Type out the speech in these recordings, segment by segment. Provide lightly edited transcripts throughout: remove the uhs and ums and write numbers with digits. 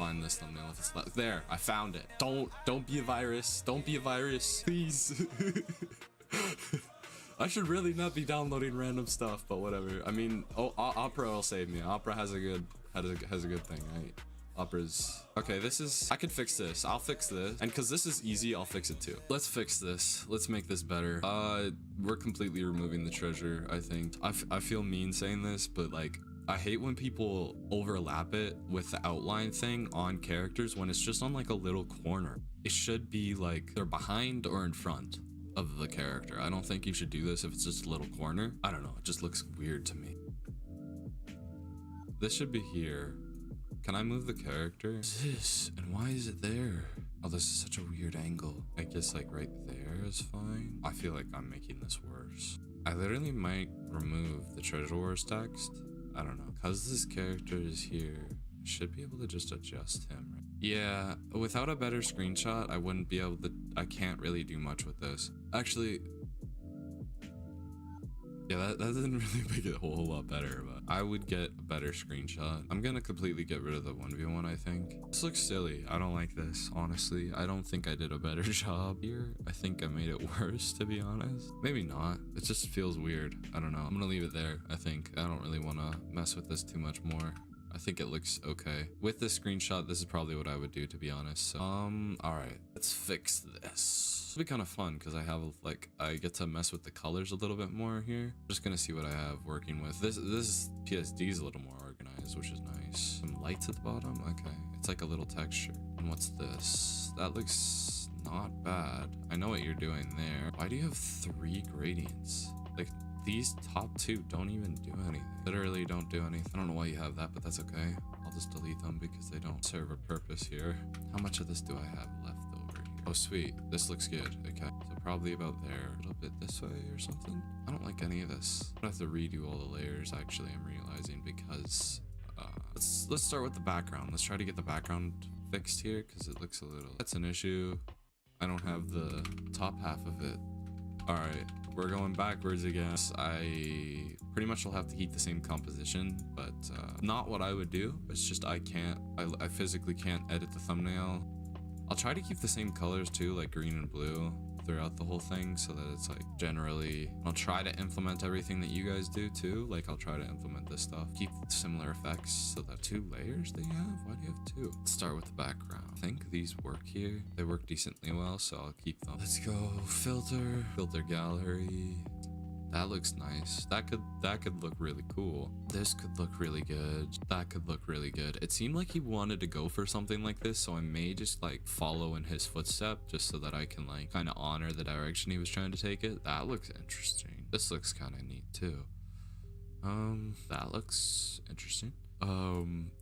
find this thumbnail if it's left. There, I found it. Don't be a virus. Don't be a virus, please. I should really not be downloading random stuff, but whatever. I mean, oh, Opera will save me. Opera has a good thing, right? Opera's okay. This is, I can fix this. I'll fix this, and because this is easy, I'll fix it too. Let's fix this. Let's make this better. We're completely removing the treasure. I think I feel mean saying this, but like, I hate when people overlap it with the outline thing on characters when it's just on like a little corner. It should be like they're behind or in front of the character. I don't think you should do this if it's just a little corner. I don't know, it just looks weird to me. This should be here. Can I move the character? What is this? And why is it there? Oh, this is such a weird angle. I guess like right there is fine. I feel like I'm making this worse. I literally might remove the Treasure Wars text. I don't know. Because this character is here, I should be able to just adjust him, right? Yeah, without a better screenshot, I wouldn't be able to, I can't really do much with this. Actually, yeah, that doesn't really make it a whole lot better, but I would get a better screenshot. I'm gonna completely get rid of the 1v1, I think. This looks silly. I don't like this, honestly. I don't think I did a better job here. I think I made it worse, to be honest. Maybe not. It just feels weird. I don't know. I'm gonna leave it there, I think. I don't really want to mess with this too much more. I think it looks okay. With this screenshot, this is probably what I would do, to be honest. So, all right, let's fix this. This will be kind of fun because I have like, I get to mess with the colors a little bit more here. I'm just gonna see what I have working with. This PSD is a little more organized, which is nice. Some lights at the bottom. Okay, it's like a little texture. And what's this? That looks not bad. I know what you're doing there. Why do you have 3 gradients? Like, these top 2 don't even do anything. Literally don't do anything. I don't know why you have that, but that's okay. I'll just delete them because they don't serve a purpose here. How much of this do I have left over here? Oh, sweet. This looks good. Okay. So probably about there. A little bit this way or something. I don't like any of this. I have to redo all the layers, actually, I'm realizing, because let's start with the background. Let's try to get the background fixed here because it looks a little, that's an issue. I don't have the top half of it. All right, we're going backwards again. I pretty much will have to keep the same composition, but not what I would do. It's just I physically can't edit the thumbnail. I'll try to keep the same colors too, like green and blue throughout the whole thing, so that it's like generally, I'll try to implement everything that you guys do too. Like I'll try to implement this stuff, keep similar effects. So that 2 layers that you have, why do you have 2? Let's start with the background. I think these work here. They work decently well, so I'll keep them. Let's go filter gallery. That looks nice. That could look really cool. This could look really good. That could look really good. It seemed like he wanted to go for something like this, so I may just like follow in his footstep just so that I can like kind of honor the direction he was trying to take it. That looks interesting. This looks kind of neat too. That looks interesting.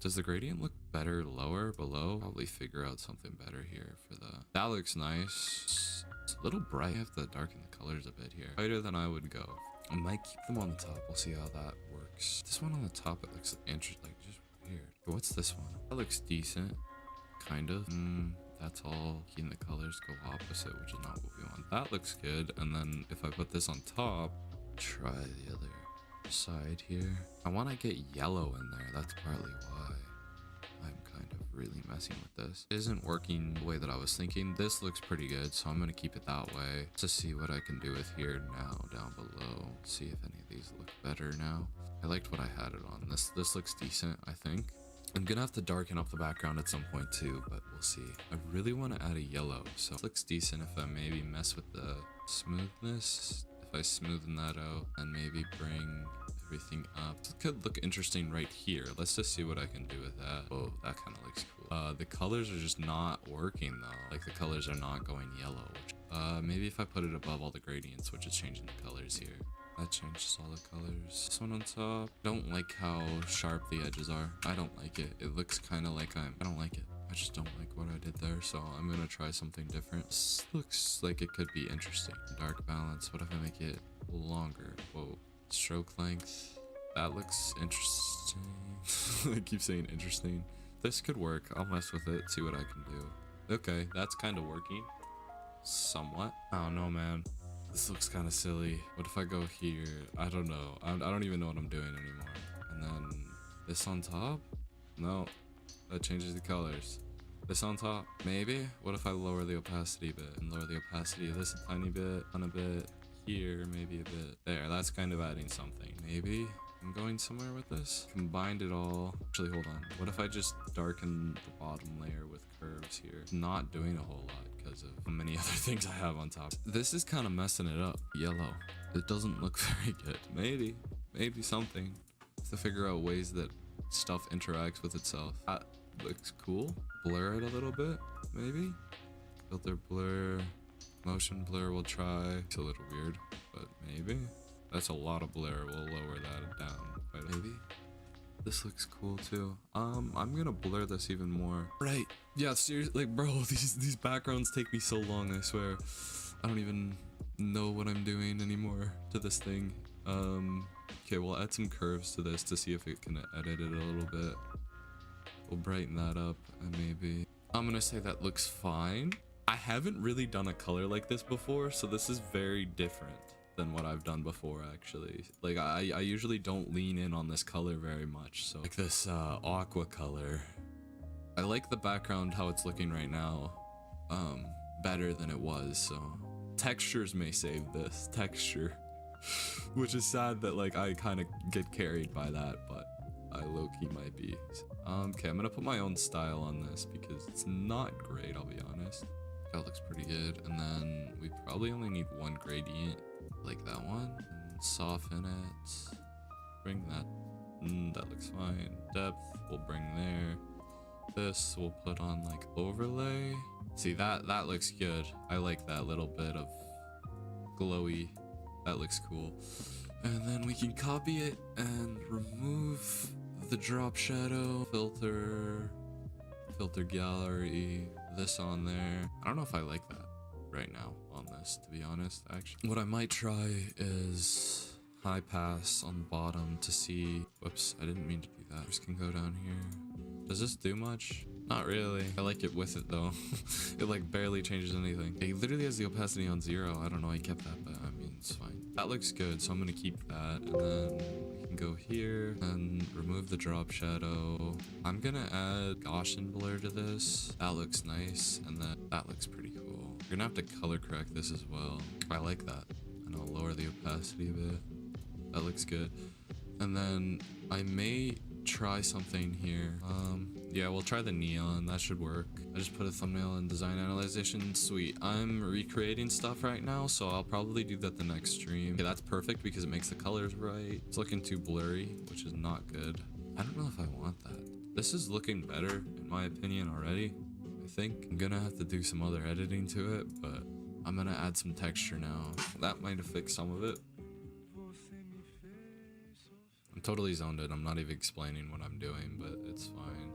Does the gradient look better lower, below? Probably figure out something better here for the, that looks nice. It's a little bright. I have to darken the colors a bit here. Brighter than I would go. I might keep them on the top. We'll see how that works. This one on the top, it looks interesting, like just weird. What's this one? That looks decent, kind of. That's all. Keeping the colors go opposite, which is not what we want. That looks good. And then if I put this on top, try the other side here. I want to get yellow in there. That's partly why I'm kind of really messing with this. It isn't working the way that I was thinking. This looks pretty good, so I'm going to keep it that way to see what I can do with here now down below. See if any of these look better now. I liked what I had it on. This looks decent, I think. I'm gonna have to darken up the background at some point too, but we'll see. I really want to add a yellow, so it looks decent if I maybe mess with the smoothness. If I smoothen that out and maybe bring everything up. It could look interesting right here. Let's just see what I can do with that. Oh, that kind of looks cool. The colors are just not working though. Like the colors are not going yellow. Maybe if I put it above all the gradients, which is changing the colors here. That changes all the colors. This one on top. Don't like how sharp the edges are. I don't like it. It looks kind of like I don't like it. I just don't like what I did there, so I'm gonna try something different. This looks like it could be interesting. Dark balance. What if I make it longer? Whoa. Stroke length. That looks interesting. I keep saying interesting. This could work. I'll mess with it, see what I can do. Okay, that's kind of working. Somewhat. I don't know, man. This looks kind of silly. What if I go here? I don't know. I don't even know what I'm doing anymore. And then this on top? No. That changes the colors. This on top, maybe? What if I lower the opacity a bit and lower the opacity of this a tiny bit, on a bit, here, maybe a bit. There, that's kind of adding something. Maybe I'm going somewhere with this. Combined it all. Actually, hold on. What if I just darken the bottom layer with curves here? Not doing a whole lot because of how many other things I have on top. This is kind of messing it up. Yellow. It doesn't look very good. Maybe something. To figure out ways that stuff interacts with itself. That looks cool. Blur it a little bit, maybe. Filter blur. Motion blur we'll try. It's a little weird, but maybe. That's a lot of blur. We'll lower that down. But maybe. This looks cool too. I'm gonna blur this even more. Right. Yeah, seriously, like, bro, these backgrounds take me so long, I swear. I don't even know what I'm doing anymore to this thing. Okay, we'll add some curves to this to see if it can edit it a little bit. We'll brighten that up and maybe. I'm gonna say that looks fine. I haven't really done a color like this before, so this is very different than what I've done before, actually. Like, I usually don't lean in on this color very much, so like this aqua color. I like the background how it's looking right now better than it was, so textures may save this texture. Which is sad that like I kind of get carried by that, but I low-key might be. Okay, I'm gonna put my own style on this because it's not great, I'll be honest. That looks pretty good. And then we probably only need one gradient, like that one, and soften it. Bring that. That looks fine. Depth we'll bring there. This we'll put on like overlay. See, that looks good. I like that little bit of glowy. That looks cool. And then we can copy it and remove the drop shadow, filter gallery, this on there. I don't know if I like that right now on this, to be honest. Actually, what I might try is high pass on the bottom to see. Whoops, I didn't mean to do that. Just can go down here. Does this do much? Not really. I like it with it though. It like barely changes anything. It literally has the opacity on 0. I don't know. I kept that, but I mean, it's fine. That looks good, so I'm gonna keep that. And then we can go here and remove the drop shadow. I'm gonna add Gaussian blur to this. That looks nice, and then that looks pretty cool. You're gonna have to color correct this as well. I like that. And I'll lower the opacity a bit. That looks good. And then I may try something here. Yeah, we'll try the neon. That should work. I just put a thumbnail in design analyzation. Sweet. I'm recreating stuff right now, so I'll probably do that the next stream. Okay, that's perfect because it makes the colors right. It's looking too blurry, which is not good. I don't know if I want that. This is looking better, in my opinion, already. I think I'm gonna have to do some other editing to it, but I'm gonna add some texture now. That might have fixed some of it. I'm totally zoned in. I'm not even explaining what I'm doing, but it's fine.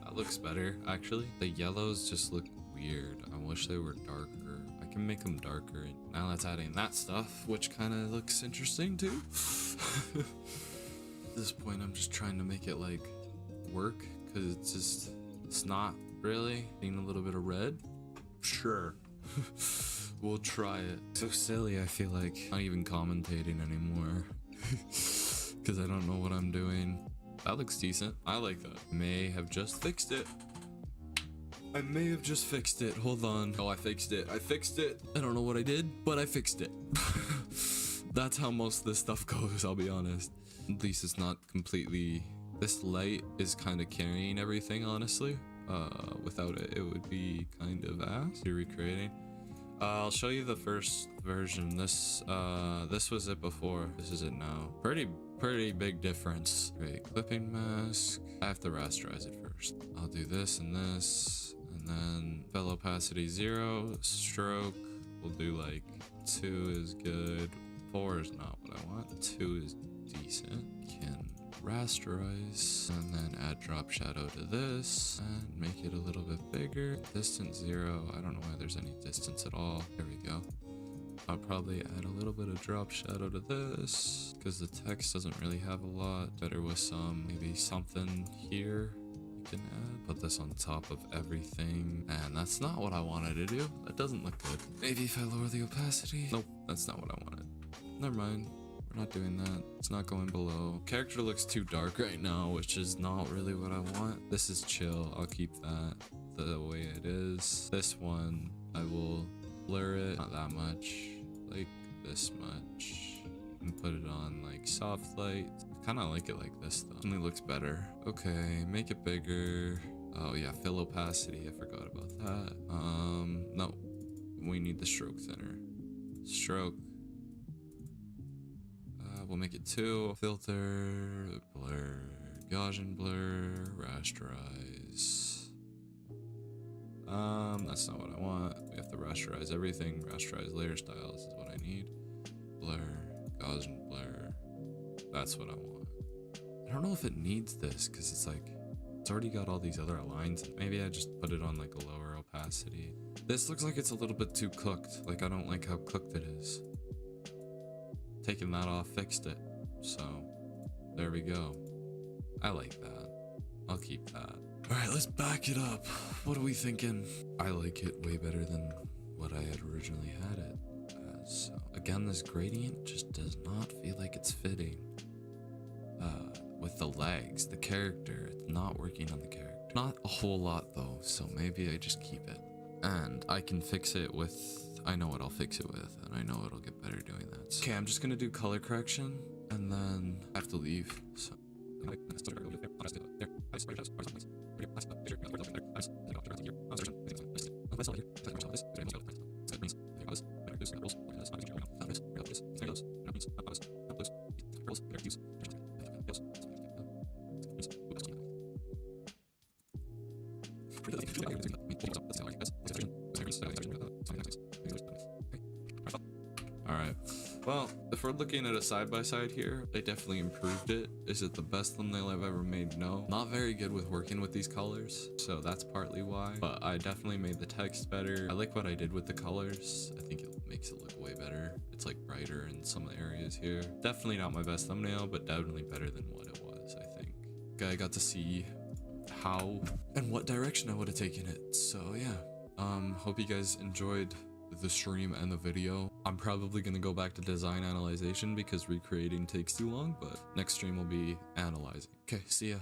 That looks better, actually. The yellows just look weird. I wish they were darker. I can make them darker. Now that's adding that stuff, which kind of looks interesting too. At this point, I'm just trying to make it like work, because it's not really. Seeing a little bit of red. Sure. We'll try it. So silly, I feel like. Not even commentating anymore. Because I don't know what I'm doing. That looks decent. I like that. May have just fixed it. I may have just fixed it. Hold on. Oh, I fixed it. I fixed it. I don't know what I did, but I fixed it. That's how most of this stuff goes, I'll be honest. At least it's not completely... This light is kind of carrying everything, honestly. Without it, it would be kind of ass. You're recreating. I'll show you the first version. This was it before. This is it now. Pretty big difference. Great. Clipping mask. I have to rasterize it first. I'll do this and this, and then fill opacity 0. Stroke. We'll do like 2 is good. 4 is not what I want. 2 is decent. Can rasterize and then add drop shadow to this and make it a little bit bigger. Distance 0. I don't know why there's any distance at all. There we go. I'll probably add a little bit of drop shadow to this because the text doesn't really have a lot. Better with some, maybe something here you can add. Put this on top of everything. And that's not what I wanted to do. That doesn't look good. Maybe if I lower the opacity. Nope, that's not what I wanted. Never mind. We're not doing that. It's not going below. Character looks too dark right now, which is not really what I want. This is chill. I'll keep that the way it is. This one, I will blur it, not that much, like this much, and put it on like soft light. I kind of like it like this though. Only looks better. Okay, make it bigger. Oh yeah, fill opacity. I forgot about that. No, we need the stroke thinner. Stroke. We'll make it 2. Filter, blur, Gaussian blur, rasterize. That's not what I want. We have to rasterize everything. Rasterize layer styles is what I need. Blur, Gaussian blur. That's what I want. I don't know if it needs this because it's like, it's already got all these other lines. Maybe I just put it on like a lower opacity. This looks like it's a little bit too cooked. Like I don't like how cooked it is. Taking that off fixed it. So there we go. I like that. I'll keep that. All right, let's back it up. What are we thinking? I like it way better than what I had originally had it as. So again, this gradient just does not feel like it's fitting. With the legs, the character, it's not working on the character. Not a whole lot though, so maybe I just keep it. And I can fix it with, I know what I'll fix it with, and I know it'll get better doing that. So, okay, I'm just gonna do color correction, and then I have to leave, so. Alright, well, if we're looking at a side-by-side here, they definitely improved it. Is it the best thumbnail I've ever made? No. Not very good with working with these colors, so that's partly why. But I definitely made the text better. I like what I did with the colors. I think it makes it look way better. It's like brighter in some areas here. Definitely not my best thumbnail, but definitely better than what it was, I think. Okay, I got to see how and what direction I would have taken it. So yeah, hope you guys enjoyed the stream and the video. I'm probably gonna go back to design analyzation because recreating takes too long, but next stream will be analyzing. Okay, see ya.